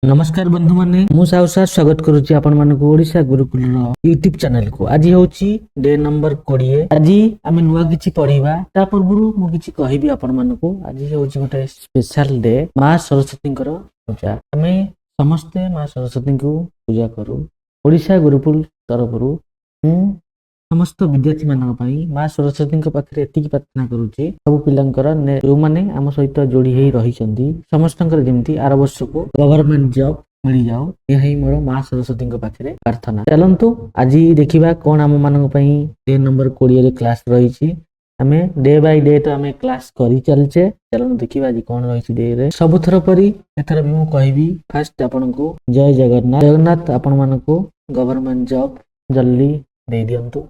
नमस्कार बंधु माने मु साहु सार स्वागत करुच्ची आपण मानक ओडिशा गुरुकुल यूट्यूब चैनल को। आज होची डे नंबर 20। आज आमे नुआ किछि पढिबा ता पूर्वरु मु किछि कहिबी आपण मानक। आज होची गोटे स्पेशल डे मां सरस्वती पूजा। आमे समस्त मां सरस्वती को पूजा करू। ओडिशा गुरुकुल तरफरु मु समस्त विद्यार्थी मानक पई मां सरस्वती पाखरे एतिकी प्रार्थना करूची सब पिलांकर जो माने आम सहित जोड़ी हेई रहिचंदी समस्तंकर जेमती आर वर्ष को गवर्नमेंट जॉब मिल जाओ यही मोर मां सरस्वती पाखरे प्रार्थना। चलंतु आज देखिबा कोन आम मानक पई डे नंबर 20 रे क्लास रहिची। आमे डे बाय डे तो आमे क्लास करी चलचे। चलंतु देखिबा आज कोन रहिची डे रे। सबथर परी एथर भी मु कहबी फास्ट आपन को जय जगन्नाथ। जगन्नाथ आपन मानक को गवर्नमेंट जॉब जल्दी दे दियंतु।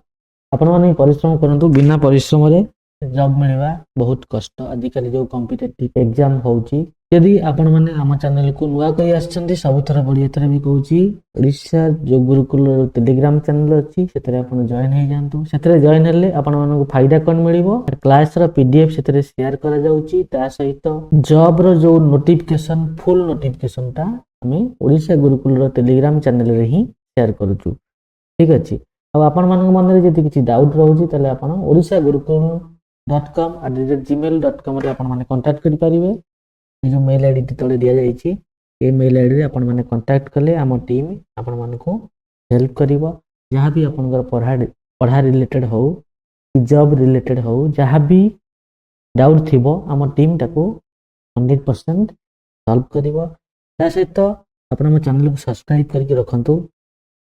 आपण माने परिश्रम करंतु। बिना परिश्रम रे जॉब मिलवा बहुत कष्ट। आजिकल जो कॉम्पिटिटिव एग्जाम होउची यदि आपण माने हम चैनल को नुआ करी आछंती सबथर बड़ी एथर भी कहूची ओडिशा जो गुरुकुल टेलीग्राम चैनल अछि सेतरे आपण जॉइन हे जानतु। सेतरे जॉइन हेले आपण माने को फायदा कोन मिलिबो क्लास रा पीडीएफ सेतरे शेयर करा जाउची। ता सहित जॉब रो जो नोटिफिकेशन फुल नोटिफिकेशन ता हमें ओडिशा गुरुकुल रो टेलीग्राम चैनल रे ही शेयर करूछु। ठीक अछि। अब आपण मानक मन रे जति किछि डाउट रहउची तले आपण odisagurukul.com@gmail.com रे आपण माने कांटेक्ट करि परिबे। ए जो मेल आईडी तळे दिया जाईची ए मेल आईडी रे आपण माने कांटेक्ट कले हम टीम आपण मानको हेल्प करिवो। जहां भी आपनकर पढ़ा रिलेटेड हो जॉब रिलेटेड हो जहां भी डाउट थिबो हम टीम ताको 100% सॉल्व करिवो। ता सहित आपण हम चैनल को सब्सक्राइब करके रखंतु।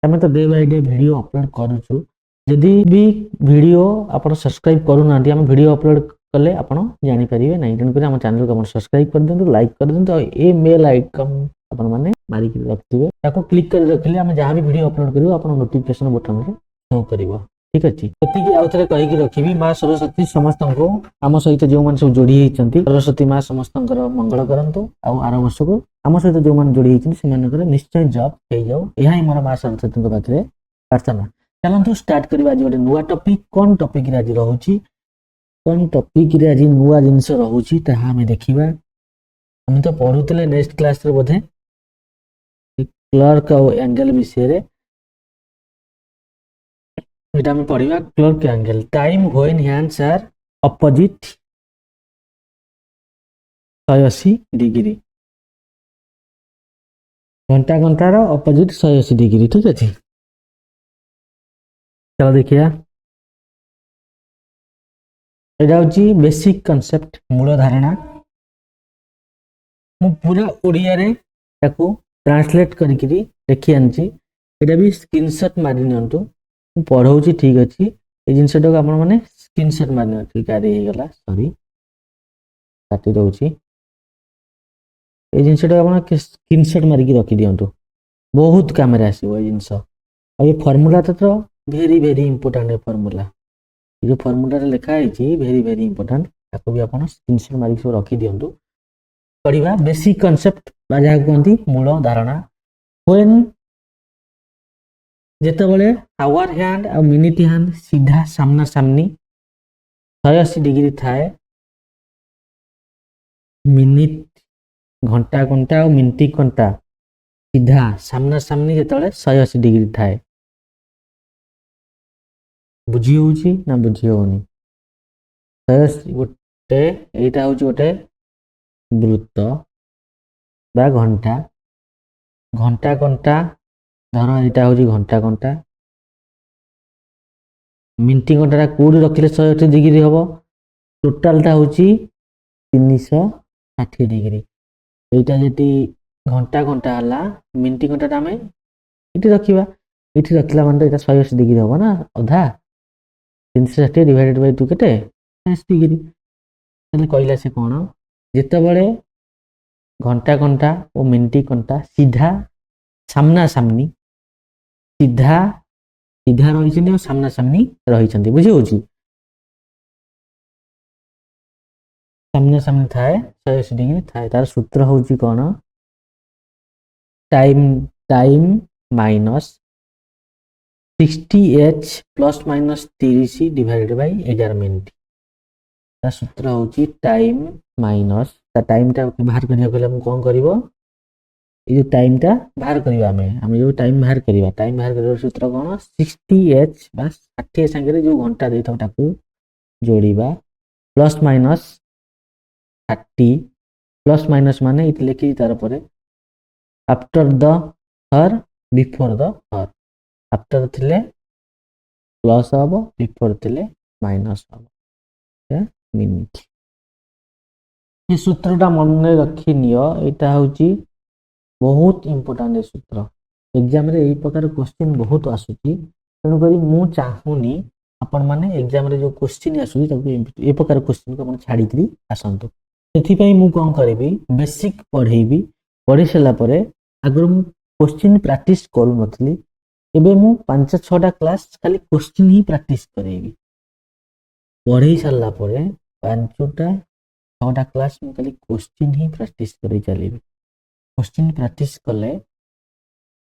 आमे तो day by day video upload करूछु। यदि भी वीडियो आपण सब्सक्राइब करू ना हम वीडियो अपलोड कले आपण जानि परिबे नै। जन करे हम चैनल को सब्सक्राइब कर देंतु लाइक कर देंतु और ए मेल आइकन आपण माने मारी के रखथिबे ताको क्लिक कर रखले हम जहां भी वीडियो अपलोड करियो आपण नोटिफिकेशन बटन रे शो करिवो। ठीक अछि। एति की आउथरे कहि के रखिबी मां सरस्वती समस्त को हम सहित जो मान सब जोड़ी हेचंती सरस्वती मां समस्तंकर मंगल करंतु। आ आर वर्ष को हम सहित जो मान जोड़ी हेचंती से मानकर निश्चय जॉब हे जाओ एहा ही मोर मां सरस्वती को पाखरे प्रार्थना। चलंतु स्टार्ट करबा। आज गोटे नुआ टॉपिक कोन टॉपिक रे आज रहउची कोन टॉपिक रे आज नुआ जिंस रहउची ताहा हमें देखिबा। हम तो पढुतले नेक्स्ट क्लास रे बोधे क्लर्क और एंगल विषय रे एटा हम पढिबा। Clock angle time when hands are opposite 180 degree. घंटा घंटा रो ऑपोजिट 180 डिग्री। ठीक अछि। चलो देखिया एटा होची बेसिक कांसेप्ट मूल धारणा। मु पूरा ओडिया रे ताको ट्रांसलेट करिकरी देखि आनची। एटा भी स्क्रीनशॉट मारि नंतु मु पढौची। ठीक अछि। ए जिंसटा को आपण माने स्क्रीनशॉट मारि न। ठीक आरी हे गला सॉरी काटी दउची। ए जिंसटा आपण स्क्रीनशॉट मारि के रखि दियंतु बहुत कैमरा आसीबो ए जिंस। आ ये फार्मूला तो वेरी वेरी इंपोर्टेंट है फार्मूला। जो फार्मूला रे लिखा है वेरी वेरी इंपोर्टेंट ताको भी आपण स्क्रीनशॉट मारि के रखि दियंतु। पढ़िबा बेसिक कांसेप्ट बाजा कहंती मूल धारणा। व्हेन जेतेबेले आवर हैंड और मिनिट हैंड सीधा सामना सामनी 180 डिग्री थाए मिनिट घंटा घंटा और मिनिट घंटा सीधा सामना सामनी जेतेबेले 180 डिग्री थाए बुझी होउची ना बुझी होनी। 180 गोटे एटा होउची गोटे वृत्त बा घंटा घंटा घंटा धर एटा होउची घंटा घंटा मिनिट घंटा कोडी रखिले 180 डिग्री हबो। टोटल ता होउची 360 डिग्री। एटा जेती घंटा घंटा हला मिनिट घंटा हमें इठी रखिबा। इठी रखला माने एटा 180 डिग्री हबो ना आधा 360 डिवाइडेड बाय 2 केते 180 डिग्री। तले कहला से कोन जेतेबेले घंटा घंटा और मिनिट घंटा सीधा सामना सामनी सीधा सीधा रही छथि और सामना सामनी रही छथि बुझी होची। सामना सामनी थाए 180 डिग्री थाए तार सूत्र होची कोन time minus 60h plus minus 30 divided by 11 minute. ता सूत्र होची टाइम माइनस ता टाइम ता बाहर करिया कहले हम कोन करिवो ये जो टाइम टा बाहर करिवा हमें जो टाइम बाहर करिवा सूत्र कोन 60h बा 60 संगे जो घंटा देथौ ताकू जोड़ीबा प्लस माइनस 30 प्लस माइनस माने इट लिखि तार परे after the her before the her after थिले प्लस हबो बिफोर थिले माइनस हबो मिनिट ये सूत्रटा मन रखी नियो एटा होची बहुत इंपोर्टेंट सूत्र एग्जाम रे एई प्रकार क्वेश्चन बहुत आसुची तेणु करी मु चाहूनी आपण माने एग्जाम रे जो क्वेश्चन आसुची ताकू ए प्रकार क्वेश्चन को मन छाडी करी आसंतु सेथि पई मु कोन करबी बेसिक पढेबी पढी सला परे अगर मु क्वेश्चन प्रैक्टिस करू नथली एबे मु 5-6टा क्लास खाली क्वेश्चन ही प्रैक्टिस करेबी पढी सला परे 5-6टा क्लास मु खाली क्वेश्चन ही प्रैक्टिस करी चलेबी क्वेश्चन प्रैक्टिस कले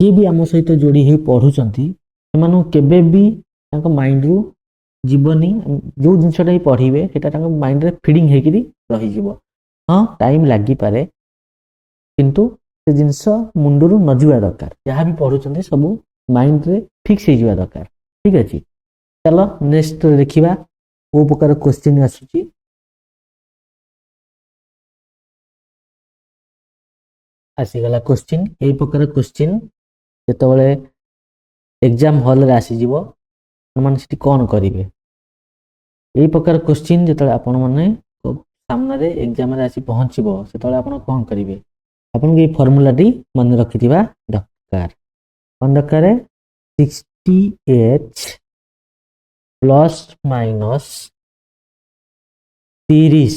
ये भी आम सहित जोड़ी हो पढ़ुंट केबे भी माइंड रु जीवनी जो जिनसा पढ़े से माइंड रे फीडिंग होकर रही हाँ टाइम लगी पारे किंतु से जिनस मुंडरू न जावा दरकार जहाँ भी पढ़ुंट सब माइंड रे फिक्स हो जावा दरकार ठीक अच्छे चलो नेक्स्ट देखा को प्रकार क्वेश्चन आसूची आसीगला क्वेश्चन यही प्रकार क्वेश्चन जिते एग्जाम हॉल रे आसीजिवो मन सिटी कौन करिवे यही प्रकार क्वेश्चन जिते आपण माने सामने रे एग्जाम रे आसी पहुंचबो सेतले आपण कौन करिवे आपण के फार्मूला टी मन रखिथिबा दरकार कोन दरकार 60h plus minus 30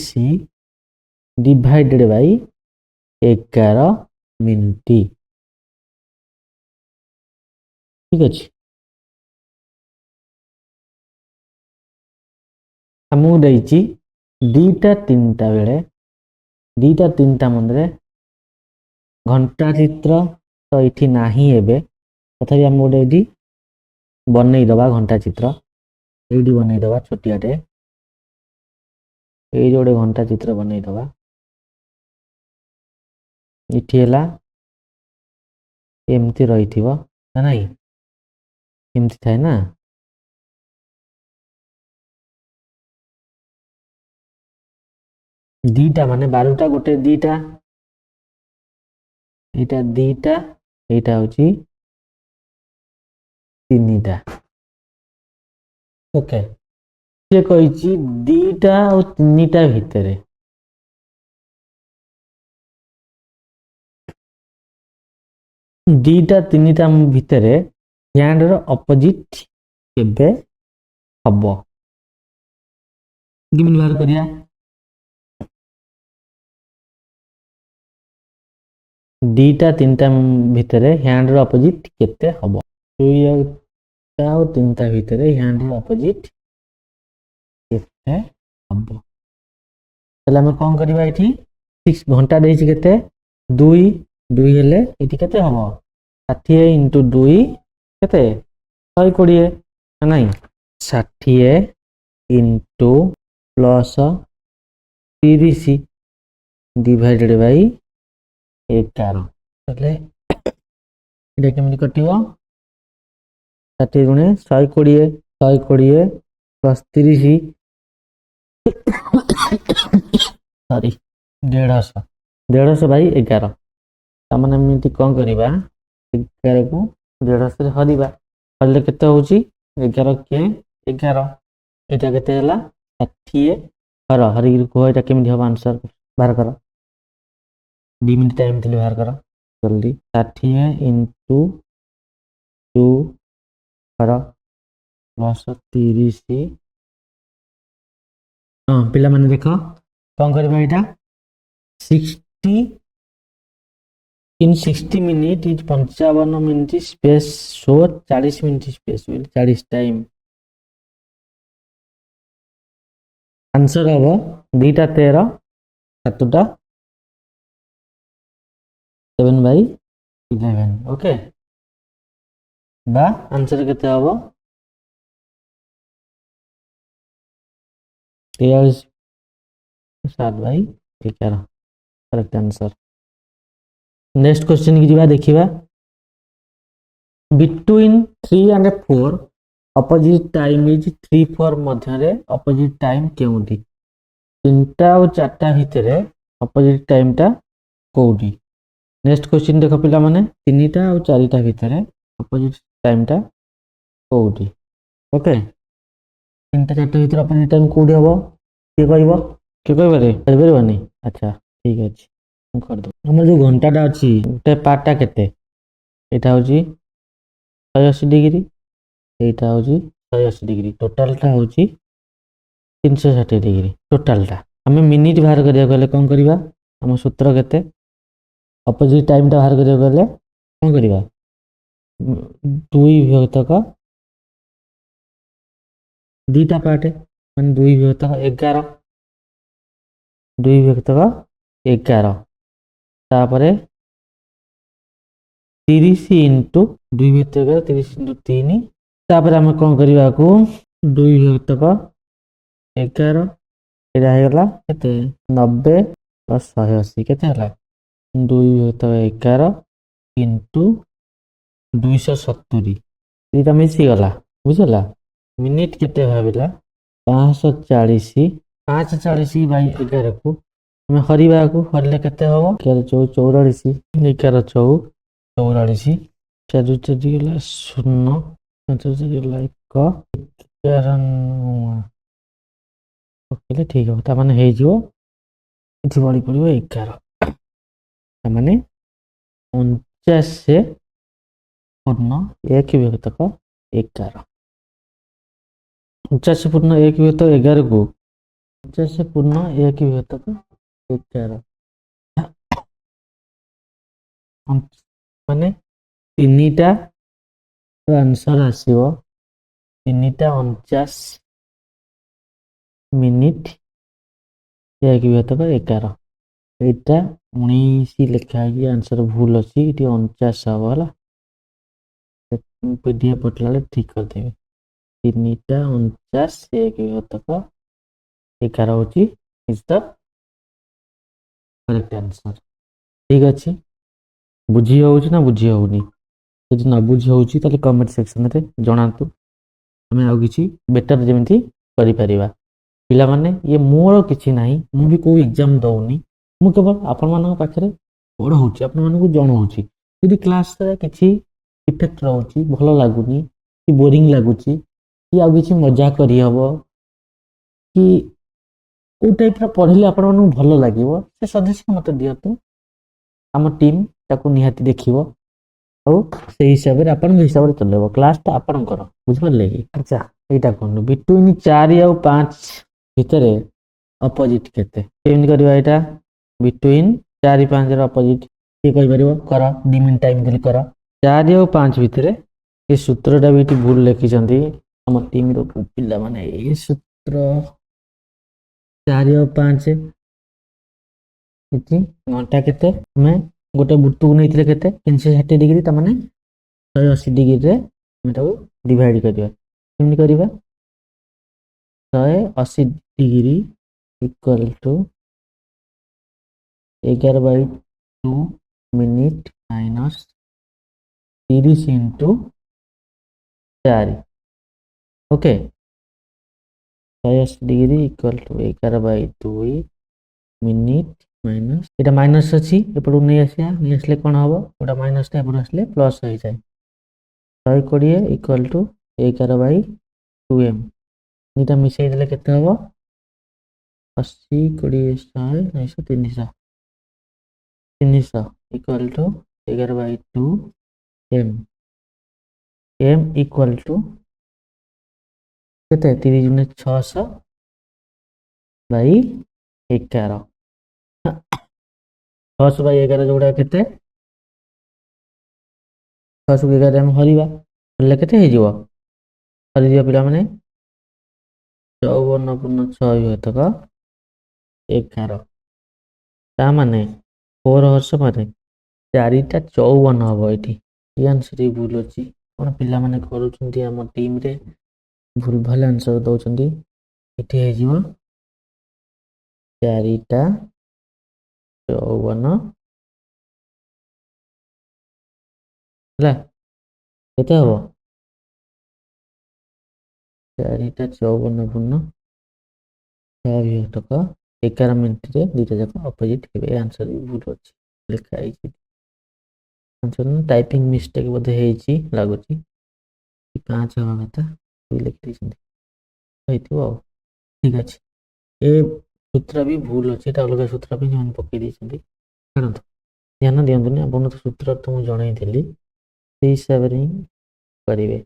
divided by 11 minute ठीक अच्छे आमको देइछि 2टा 3टा बेले 2टा 3टा मंदरे घंटा चित्र तो ये नाही एबे तथापि आम गोटे ये बनई दबा घंटा चित्र ये बनई दबा छोटियाटे ये जोड़े घंटा चित्र बनई दबा इठी हैला एमती रही थिबो ना नहीं एमती थाए ना दीटा माने 12टा गोटे दीटा एटा दीटा एटा होची 3टा ओके से कहिची 2टा और 3टा भितरे दीटा 3टा भितरे हैंड रो ऑपोजिट केबे हबो गिमिन बाहर करिया 2टा 3टा भितरे हैंड रो ऑपोजिट केते हबो 2टा और 3टा भितरे हैंड रो ऑपोजिट केते हबो तले हम कोन करबा एठी 6 घंटा देछि केते 2 2 हेले एठी केते हबो 60 * 2 केते 120 नहीं 60 * प्लस 30 डिवाइडेड बाय 11 तले एटा केमि कटिवो 60 गुणे 120 120 प्लस 30 सॉरी 150 बाई 11 तामाने मिनिट कौन करिबा 11 को 150 से हरिबा हरले केते होची 11 के 11 एटा केते हला 60 हर हरि को एटा केमि हबा आंसर बाहर करो 2 मिनिट टाइम थिले बाहर करो जल्दी 60 * 2 हर प्लस 30 हाँ पिला माने देखो कौन करबा एटा 60 इन 60 minute is 55 minute space show 40 minute space will 40 time answer हबो 2टा 13 7टा 7/11 ओके बा आंसर केते हबो 43 7/11 करेक्ट आंसर नेक्स्ट क्वेश्चन की जीवा देखिबा between 3 and 4 opposite time is 3 4 मध्य रे अपोजिट टाइम केउंडी तीनटा और चारटा भितरे अपोजिट टाइम टा कोउडी नेक्स्ट क्वेश्चन देखो पिला माने तीनटा और चारटा भितरे अपोजिट टाइम टा कोउडी ओके तीनटा चारटा भितरे अपोजिट टाइम कोउडी हबो के कहबो के कहबो रे कहबो अच्छा ठीक अछि हम कर दो हमर जो घंटाटा अछि ते पार्टटा केते एटा होची 180 डिग्री एटा होची 180 डिग्री टोटलटा होची 360 डिग्री टोटलटा हमें मिनिट बाहर करिया गले कोन करिवा हम सूत्र केते अपोजिट टाइम टा बाहर करिया गले कोन करिवा 2 विभक्त का दीटा पार्ट माने 2 विभक्त का 11 2 विभक्त का 11 तापरे 30 इंटू 2 विभक्त का 30 इंटू 3 तापरे हम कोन करिवा को 2 विभक्त का 11 एटा हे गला केते 90 प्लस 180 केते हला 2 विभक्त का 11 इंटू 270 एटा मिसी गला बुझला मिनिट केते भाबिला 540 540 बाई 11 को हमें हरिबा को हरले केते हबो 44 11 44 चारु चली गला 0 5 चली गला 1 11 ओके ठीक हो ता माने हे जिवो इथि बड़ी पड़िबो 11 ता माने 49 से पूर्ण 1 विभक्त का 11 49 से पूर्ण 1 विभक्त 11 को 49 से पूर्ण 1 विभक्त का 11 माने तीनटा तो आंसर आसीबो तीनटा 49 मिनिट 1 विभक्त का 11 एटा 19 लिखा है आंसर भूल अछि इति 49 हवाला पीडीएफ पटलाले ठीक कर देबे तीनटा 49 1 विभक्त का 11 होची इज द करेक्ट आंसर ठीक अछि बुझी होउची ना बुझी होउनी यदि ना बुझी होउची ताले कमेंट सेक्शन रे जणातु हमें आउ किछि बेटर जेमिति करि परिबा पिला माने ये मोर किछि नाही मु भी को एग्जाम दउनी मु केवल आपन मानक पाखरे पढ होउची आपन मानक जण होउची यदि क्लास रे किछि इफेक्ट रहउची भलो लागुनी कि बोरिंग लागुची कि आउ किछि मजा करि हबो कि ओ टाइप रा पढले आपन मानक भलो लागिवो से सजेशन मते दियतु हम टीम ताकू निहाती देखिवो और से हिसाब रे आपन हिसाब रे चलेबो क्लास ता आपन करो बुझ परले कि अच्छा एटा कोन बिटवीन 4 और 5 भितरे अपोजिट केते केमनि करबा एटा बिटवीन 4 5 रे अपोजिट के कहि परिबो करा 2 मिनिट टाइम देली करा 4 और 5 भितरे ए सूत्रटा बेटी भूल लिखि छथि हम टीम रो पिल्ला माने ए सूत्र 4 और 5 इति घंटा केते हमें गोटे वृत्त को नैथिले केते 360 डिग्री त माने 180 डिग्री रे हम ताको डिवाइड करिया केमनि करिबा 180 degree equal to 11/2 minute minus 30 into 4 okay 180 degree equal to 11/2 minute minus एटा माइनस अछि एपडू नै आसिया नै आसले कोन हबो ओटा माइनस टा एपडू आसले प्लस होई जाय 120 इक्वल टू 11/2m नीटा मिसै देले केते हबो 80 20 100 900 300 300 equal to 11/2 m m equal to केते 30 गुणे 600 बाई 11 600 बाई 11 जोड़ा केते 600 के 11 हम हरिबा हरले केते हे जिवो हरि दिया पिला माने 54.6 होत का 11 ता माने 4 हर्ष माने 4टा 54 हबो एठी ये आंसर भूल अछि कोन पिला माने करू छथि हम टीम रे भूल भल आंसर दउ छथि एठी हे जिवो 4टा 54 ହେଲା କେତେ ହବ 4ଟା 54 ପୂର୍ଣ୍ଣ 6 ବିଭାଜକ 11 ମିନିଟରେ ଦୁଇଟା ଯାକ ଅପୋଜିଟ୍ ହେବେ। ଏ ଆନ୍ସର ବି ଭୁଲ ଅଛି ଲେଖା ହେଇଛି ଆନ୍ସର ଟାଇପିଂ ମିଷ୍ଟେକ୍ ବୋଧେ ହେଇଛି ଲାଗୁଛି 5 ହବା କଥା ଲେଖିଦେଇଛନ୍ତି ହେଇଥିବ ଆଉ ଠିକ୍ ଅଛି। ଏ ସୂତ୍ର ବି ଭୁଲ ଅଛି ଏଟା ଅଲଗା ସୂତ୍ର ବି ସେମାନେ ପକେଇ ଦେଇଛନ୍ତି ଛାଡ଼ନ୍ତୁ ଧ୍ୟାନ ଦିଅନ୍ତୁନି ଆପଣ ତ ସୂତ୍ର ତ ମୁଁ ଜଣେଇଥିଲି ସେଇ ହିସାବରେ ହିଁ କରିବେ।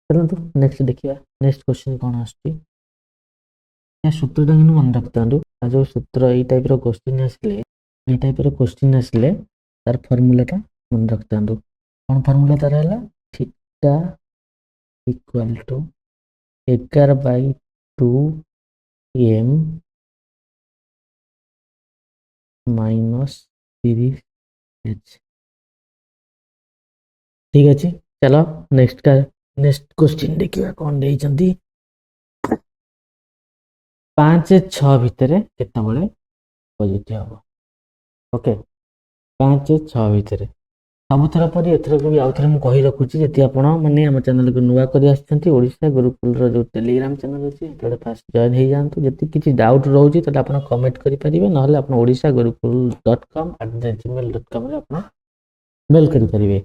ଚାଲନ୍ତୁ ନେକ୍ସଟ ଦେଖିବା ନେକ୍ସଟ କ୍ୱେଶ୍ଚନ କ'ଣ ଆସୁଛି ଏ ସୂତ୍ରଟା କିନ୍ତୁ ମନେ ରଖିଥାନ୍ତୁ ଆଉ ଯେଉଁ ସୂତ୍ର ଏଇ ଟାଇପ୍ର କ୍ୱେଶ୍ଚିନ୍ ଆସିଲେ ତାର ଫର୍ମୁଲାଟା ମନେ ରଖିଥାନ୍ତୁ କ'ଣ ଫର୍ମୁଲା ତାର ହେଲା θ equal to 11/2m minus 30h ଠିକ୍ ଅଛି। ଚାଲ ନେକ୍ସଟ କ୍ୱେଶ୍ଚିନ୍ ଦେଖିବା କ'ଣ ଦେଇଛନ୍ତି 5-6 ଭିତରେ କେତେବେଳେ ପଜିଟିଭ ହବ ଓକେ 5-6 ଭିତରେ ସବୁଥର ପରି ଏଥରକୁ ବି ଆଉଥରେ ମୁଁ କହି ରଖୁଛି ଯଦି ଆପଣ ମାନେ ଆମ ଚ୍ୟାନେଲକୁ ନୂଆ କରି ଆସିଛନ୍ତି ଓଡ଼ିଶା ଗୁରୁକୁଲର ଯେଉଁ ଟେଲିଗ୍ରାମ ଚ୍ୟାନେଲ ଅଛି ସେତେବେଳେ ଫାଷ୍ଟ ଜଏନ୍ ହେଇଯାଆନ୍ତୁ ଯଦି କିଛି ଡାଉଟ୍ ରହୁଛି ତାହେଲେ ଆପଣ କମେଣ୍ଟ କରିପାରିବେ ନହେଲେ ଆପଣ odishagurukull.com@gmail.comରେ ଆପଣ ମେଲ୍ କରିପାରିବେ।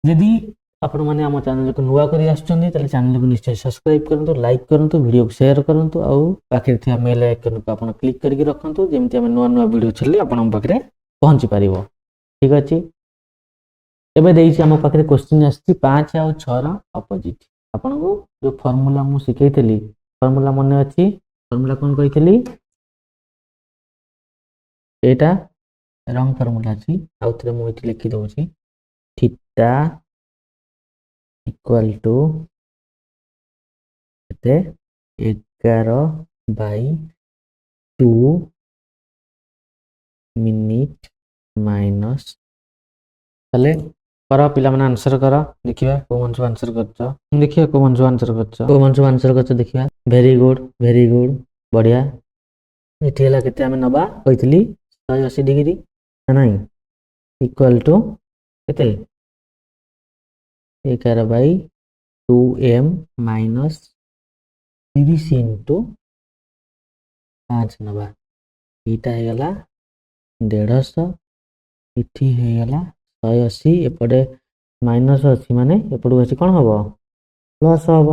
ଯଦି ଆପଣମାନେ ଆମ ଚ୍ୟାନେଲକୁ ନୂଆ କରି ଆସୁଛନ୍ତି ତାହେଲେ ଚ୍ୟାନେଲକୁ ନିଶ୍ଚୟ ସବସ୍କ୍ରାଇବ୍ କରନ୍ତୁ ଲାଇକ୍ କରନ୍ତୁ ଭିଡ଼ିଓକୁ ସେୟାର କରନ୍ତୁ ଆଉ ପାଖରେ ଥିବା ବେଲ୍ ଆଇକନ୍କୁ ଆପଣ କ୍ଲିକ୍ କରିକି ରଖନ୍ତୁ ଯେମିତି ଆମେ ନୂଆ ନୂଆ ଭିଡ଼ିଓ ଛାଡ଼ିଲେ ଆପଣଙ୍କ ପାଖରେ ପହଞ୍ଚି ପାରିବ ଠିକ୍ ଅଛି। ଏବେ ଦେଇଛି ଆମ ପାଖରେ କ୍ୱେଶ୍ଚିନ୍ ଆସିଛି 5 ଆଉ 6ର ଅପୋଜିଟ୍ ଆପଣଙ୍କୁ ଯେଉଁ ଫର୍ମୁଲା ମୁଁ ଶିଖେଇଥିଲି ଫର୍ମୁଲା ମନେ ଅଛି ଫର୍ମୁଲା କ'ଣ କହିଥିଲି ଏଇଟା ରଙ୍ଗ ଫର୍ମୁଲା ଅଛି ଆଉଥରେ ମୁଁ ଏଠି ଲେଖିଦେଉଛି θ ଇକ୍ୱାଲ୍ ଟୁ କେତେ 11/2 ମିନିଟ୍ ମାଇନସ୍ ତାହେଲେ କର ପିଲାମାନେ ଆନ୍ସର କର ଦେଖିବା କୋଉମାନେ ସବୁ ଆନ୍ସର କରିଛ ଦେଖିବା କୋଉମାନେ ସବୁ ଆନ୍ସର କରିଛ ଦେଖିବା ଭେରି ଗୁଡ୍ ବଢ଼ିଆ ଏଠି ହେଲା କେତେ ଆମେ ନେବା କହିଥିଲି 180 ଡିଗ୍ରୀ ନା ନାହିଁ ଇକ୍ୱାଲ୍ ଟୁ କେତେ 11/2m ମାଇନସ୍ 30 ଇଣ୍ଟୁ 5 ନେବା ଏଇଟା ହେଇଗଲା 150 ଏଠି ହେଇଗଲା 180 ଏପଟେ ମାଇନସ୍ ଅଛି ମାନେ ଏପଟକୁ ଆସି କ'ଣ ହବ ପ୍ଲସ୍ ହବ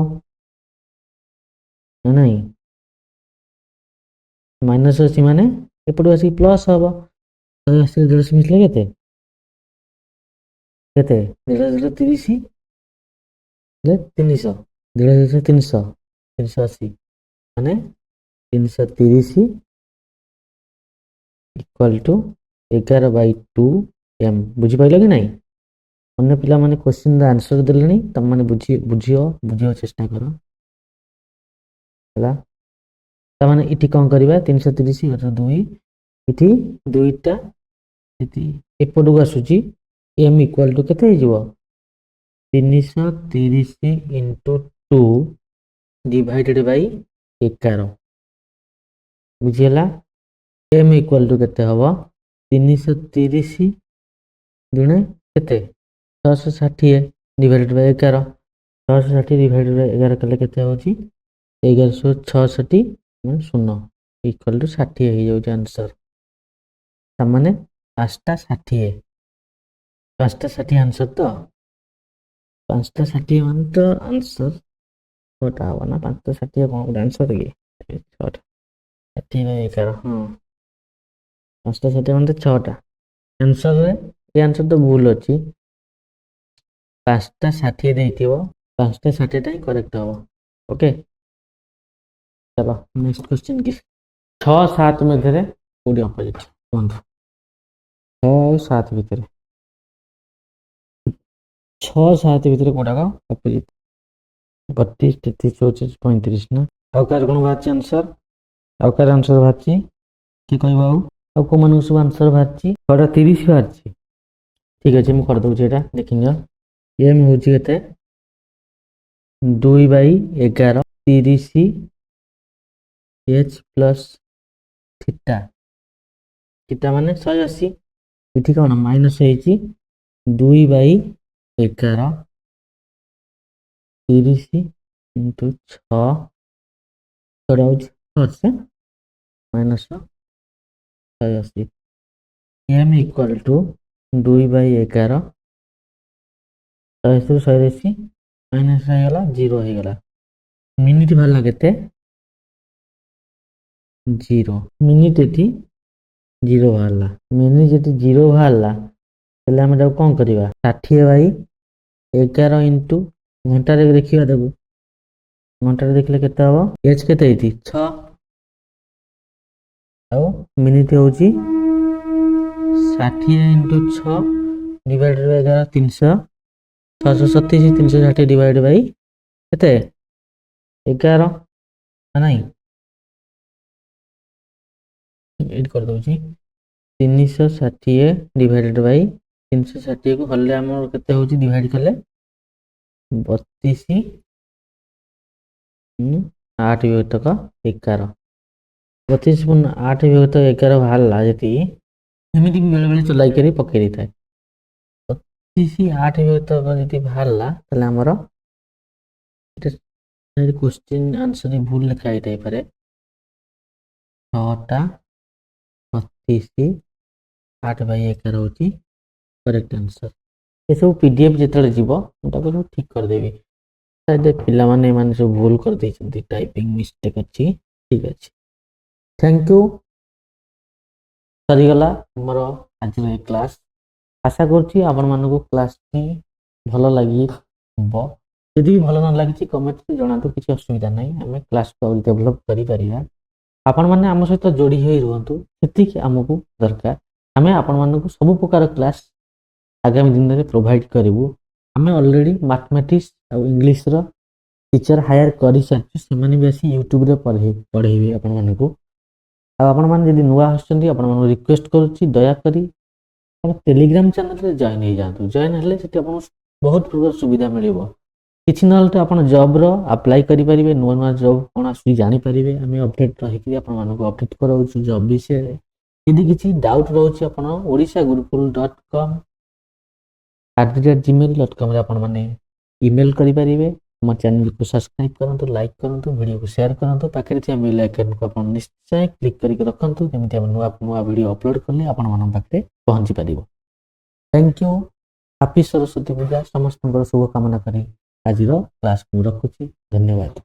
ନା ନାହିଁ ମାଇନସ୍ ଅଛି ମାନେ ଏପଟକୁ ଆସିକି ପ୍ଲସ୍ ହବ 180 150 ମିଶିଲେ କେତେ କେତେ 150 300 300 380 ମାନେ 330 ଇକ୍ୱାଲ୍ ଟୁ 11/2m ବୁଝିପାରିଲ କି ନାହିଁ ଅନ୍ୟ ପିଲାମାନେ କ୍ୱେଶ୍ଚିନ୍ର ଆନ୍ସର ଦେଲେଣି ତମମାନେ ବୁଝିବାକୁ ଚେଷ୍ଟା କର ହେଲା ତାମାନେ ଏଠି କ'ଣ କରିବା 330 2 ଏଠି ଦୁଇଟା ଏଠି ଏପଟକୁ ଆସୁଛି m ଇକ୍ୱାଲ୍ ଟୁ କେତେ ହେଇଯିବ 330 ଇଣ୍ଟୁ 2 ଡିଭାଇଡେଡ୍ ବାଇ 11 ବୁଝିହେଲା m ଇକ୍ୱାଲ୍ ଟୁ କେତେ ହବ 330 ଦୁଣେ କେତେ 660 ଡିଭାଇଡେଡ୍ ବାଇ 11 660 ଡିଭାଇଡେଡ୍ ବାଇ 11 କଲେ କେତେ ହେଉଛି 1166 ମାନେ 0 ଇକ୍ୱାଲ୍ ଟୁ 60 ହେଇଯାଉଛି ଆନ୍ସର ତାମାନେ 5ଟା 60 ଆନ୍ସର ତ 5ଟା 60 ମାନେ ତ ଆନ୍ସର 6ଟା ହବ ନା 5ଟା 60 କ'ଣ ଗୋଟେ ଆନ୍ସର କି 6ଟା 60/11 ହଁ 5ଟା 60 ମାନେ 6ଟା ଆନ୍ସରରେ ଏ ଆନ୍ସର ତ ଭୁଲ ଅଛି 5ଟା 60 ଦେଇଥିବ 5ଟା 60ଟା ହିଁ କରେକ୍ଟ ହବ ଓକେ चलो नेक्स्ट क्वेश्चन की 6-7 ମଧ୍ୟରେ କୋଉଠି ଅପୋଜିଟ୍ କୁହନ୍ତୁ 6 ଆଉ 7 ଭିତରେ 6-7 ଭିତରେ କୋଉଟାକ ଅପୋଜିଟ୍ 32 33 34 35 ନା ଆଉ କାହାର କ'ଣ ବାହାରିଛି ଆନ୍ସର ଆଉ କାହାର ଆନ୍ସର ବାହାରିଛି କିଏ କହିବ ଆଉ କୋଉମାନଙ୍କୁ ସବୁ ଆନ୍ସର ବାହାରିଛି 6ଟା 30 ବାହାରିଛି ଠିକ୍ ଅଛି ମୁଁ କରିଦେଉଛି ଏଇଟା ଦେଖିନିଅ m ହେଉଛି କେତେ 2/11 30 h ପ୍ଲସ୍ θ ମାନେ 180 ଏଠି କ'ଣ ମାଇନସ୍ ହେଇଛି 2/11 11 30 इंटू 6 छः minus 180 m equal to 2/11 180 minus होगा 0 होगा मिनिट बाहर के 0 मिनिट ये 0 बाहर मिनिट ये 0 बाहर तेल आम कौन करवा 60/11 इंटू घंटार देखा देखो घंटार देखले केते हम एच केते 6 ଆଉ ମିନିଟ୍ ହେଉଛି 60 into 6 divided by 11 300 637 360 divide by केते 11 नहीं एड कर दउची 360 डिवाइडेड बाय 360 को हल्ले हमर केते होची डिवाइड करले 32 8 विभक्त 11 32 8 विभक्त 11 बाहर जी एमती भी बेले बेले चलाई कर पकई था 32 8 विभक्त जी बाहर आमर क्वेश्चन आंसर भूल लिखा ही पारे 6टा 32 8/11 होची करेक्ट आंसर ये सब पीडीएफ जिते जीव सब ठीक करदेवी शायद पिला माने माने सब भूल कर देछंती टाइपिंग मिस्टेक अच्छी ठीक अच्छे थैंक यू सरीगला मोर आज क्लास आशा करुच्ची आपण मानक क्लास टी भल लगी यदि भल न लगी कमेंट जना तो किसी असुविधा नहीं आम क्लास को डेभलप करें आपण मैंने आम सहित जोड़ी हो रुहतु से आमको दरकार आम आपण मानक सब प्रकार क्लास आगामी दिन में प्रोवाइड करूँ आम ऑलरेडी मैथमेटिक्स और इंग्लिश रो टीचर हायर कर सारी से भी आसी यूट्यूब रे पढ़ेबे आपण मानक आपण मैंने जब नुआ आसुँच आपण मानक रिक्वेस्ट करुच्ची दयाकोरी टेलीग्राम चैनल रे जॉइन हो जातु जॉइन हेले से बहुत प्रकार सुविधा मिल किसी ना तो आप जॉब रो अप्लाई करि परिबे नुआ नुआ जॉब कौन आसुची जानी परिबे आम अपडेट रही आपण मानक अपडेट कराउछु जॉब विषय रे यदि किसी डाउट रोचे आपण odishagurukull.com @gmail.com रे आपण माने ईमेल करि परिबे मो चैनल को सब्सक्राइब करंतु लाइक करंतु वीडियो को शेयर करंतु पाखे थे बेल आइकन को आपण निश्चय क्लिक करके रखंतु जेमिति हम नुआ नुआ वीडियो अपलोड करले आपण मानन पाखे पहुंची परिबो थैंक यू हैप्पी सरस्वती पूजा समस्त शुभ कामना करी आज क्लास को रखुची धन्यवाद।